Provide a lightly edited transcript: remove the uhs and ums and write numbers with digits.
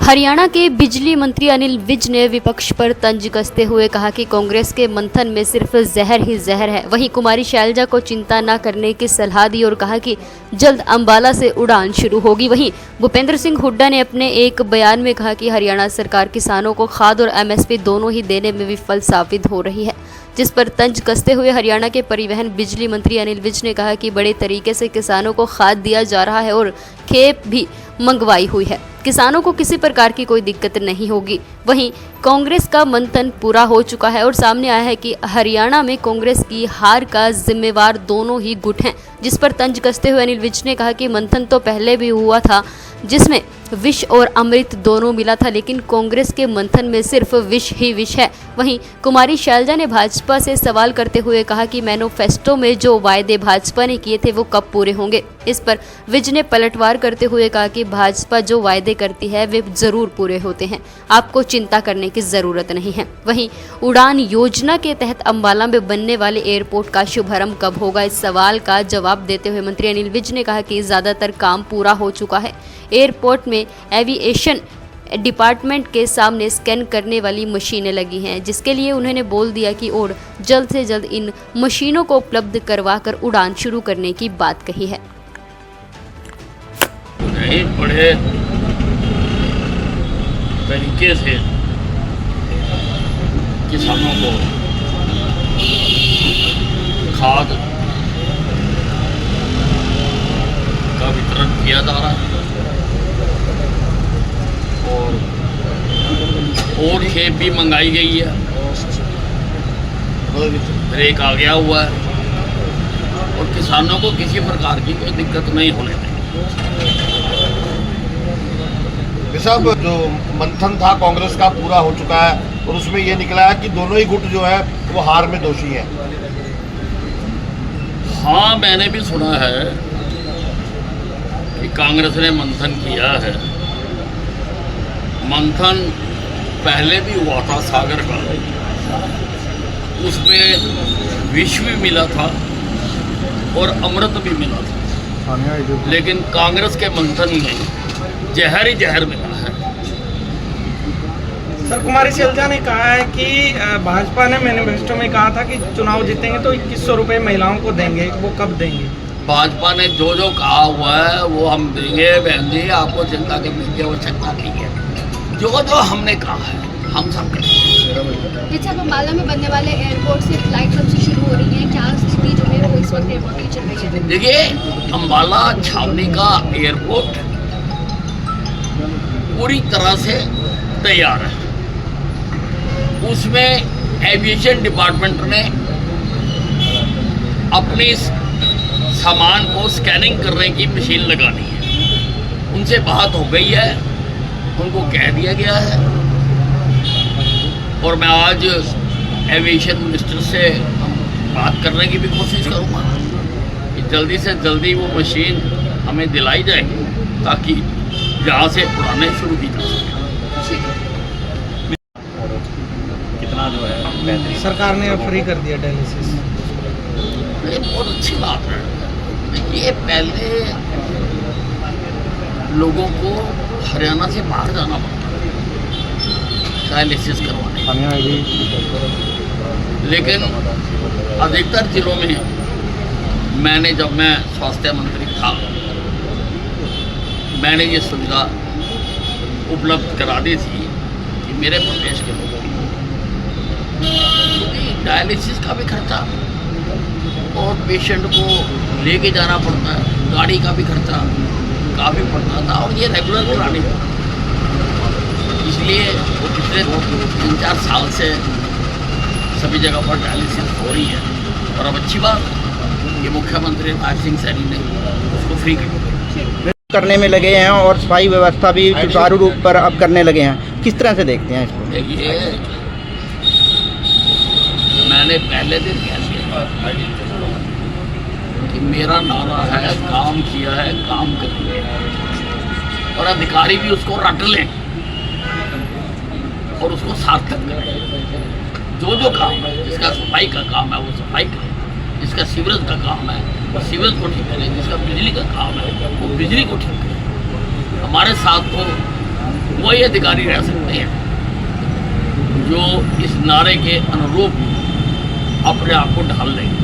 हरियाणा के बिजली मंत्री अनिल विज ने विपक्ष पर तंज कसते हुए कहा कि कांग्रेस के मंथन में सिर्फ जहर ही जहर है। वहीं कुमारी शैलजा को चिंता न करने की सलाह दी और कहा कि जल्द अंबाला से उड़ान शुरू होगी। वहीं भूपेंद्र सिंह हुड्डा ने अपने एक बयान में कहा कि हरियाणा सरकार किसानों को खाद और एमएसपी दोनों ही देने में विफल साबित हो रही है, जिस पर तंज कसते हुए हरियाणा के परिवहन बिजली मंत्री अनिल विज ने कहा कि बड़े तरीके से किसानों को खाद दिया जा रहा है और खेप भी मंगवाई हुई है। किसानों को किसी प्रकार की कोई दिक्कत नहीं होगी। वहीं कांग्रेस का मंथन पूरा हो चुका है और सामने आया है कि हरियाणा में कांग्रेस की हार का जिम्मेवार दोनों ही गुट हैं, जिस पर तंज कसते हुए अनिल विज ने कहा कि मंथन तो पहले भी हुआ था जिसमें विष और अमृत दोनों मिला था, लेकिन कांग्रेस के मंथन में सिर्फ विष ही विष है। वहीं कुमारी शैलजा ने भाजपा से सवाल करते हुए कहा कि मैनिफेस्टो में जो वायदे भाजपा ने किए थे वो कब पूरे होंगे। इस पर विज ने पलटवार करते हुए कहा कि भाजपा जो वायदे करती है वे जरूर पूरे होते हैं, आपको चिंता करने की जरूरत नहीं है। वहीं उड़ान योजना के तहत अंबाला में बनने वाले एयरपोर्ट का शुभारंभ कब होगा, इस सवाल का जवाब देते हुए मंत्री अनिल विज ने कहा कि ज्यादातर काम पूरा हो चुका है। एयरपोर्ट में एविएशन डिपार्टमेंट के सामने स्कैन करने वाली मशीनें लगी हैं, जिसके लिए उन्होंने बोल दिया कि और जल्द से जल्द इन मशीनों को उपलब्ध करवाकर उड़ान शुरू करने की बात कही है। बड़े तरीके से किसानों को खाद का वितरण किया जा रहा है और खेप भी मंगाई गई है, ब्रेक आ गया हुआ है और किसानों को किसी प्रकार की कोई दिक्कत नहीं होने देगी। साहब, जो मंथन था कांग्रेस का पूरा हो चुका है और उसमें ये निकला है कि दोनों ही गुट जो है वो हार में दोषी है। हाँ, मैंने भी सुना है कि कांग्रेस ने मंथन किया है। मंथन पहले भी हुआ था सागर का, उसमें विष भी मिला था और अमृत भी मिला था, लेकिन कांग्रेस के मंथन में जहर ही जहर मिला है। सर, कुमारी शैलजा ने कहा है कि भाजपा ने मैनिफेस्टो में कहा था कि चुनाव जीतेंगे तो 2100 रुपये महिलाओं को देंगे, वो कब देंगे? भाजपा ने जो जो कहा हुआ है वो हम देंगे। बहन जी, आपको चिंता करने की आवश्यकता नहीं है। जो जो हमने कहा है हम सब करेंगे। अच्छा, अंबाला में बनने वाले एयरपोर्ट से फ्लाइट कब से शुरू हो रही है? क्या स्थिति जो है वो इस वक्त एयरपोर्ट की चल रही है? देखिए, अंबाला छावनी का एयरपोर्ट पूरी तरह से तैयार है। उसमें एविएशन डिपार्टमेंट ने अपनी सामान को स्कैनिंग करने की मशीन लगानी है। उनसे बात हो गई है, उनको कह दिया गया है और मैं आज एविएशन मिनिस्टर से बात करने की भी कोशिश करूँगा कि जल्दी से जल्दी वो मशीन हमें दिलाई जाएगी ताकि यहाँ से उड़ाने शुरू की जा सके। कितना जो है सरकार ने फ्री कर दिया डायलिसिस। ये बहुत अच्छी बात है। ये पहले लोगों को हरियाणा से बाहर जाना पड़ता है डायलिसिस करवाने, लेकिन अधिकतर जिलों में जब मैं स्वास्थ्य मंत्री था मैंने ये सुविधा उपलब्ध करा दी थी कि मेरे प्रदेश के लोगों को, क्योंकि डायलिसिस का भी खर्चा और पेशेंट को लेके जाना पड़ता है, गाड़ी का भी खर्चा काफ़ी पड़ता था और ये रेगुलर करानी पड़ती, इसलिए वो पिछले 3-4 साल से सभी जगह पर डायलिसिस हो रही है। और अब अच्छी बात ये मुख्यमंत्री राज सिंह सैनी ने उसको फ्री करने में लगे हैं और सफाई व्यवस्था भी सुचारू रूप पर अब करने लगे हैं। किस तरह से देखते हैं इसको? देखिए, मैंने पहले दिन कह दिया कि मेरा नारा है काम किया है काम करेंगे, और अधिकारी भी उसको रट लें और उसको सार्थक करें। जो जो काम है, जिसका सफाई का काम है वो सफाई करें, जिसका सीवरेज का काम है वो सीवरेज को ठीक करें, जिसका बिजली का काम है वो बिजली को ठीक करें। हमारे साथ तो वही अधिकारी रह सकते हैं जो इस नारे के अनुरूप अपने आप को ढाल लेंगे।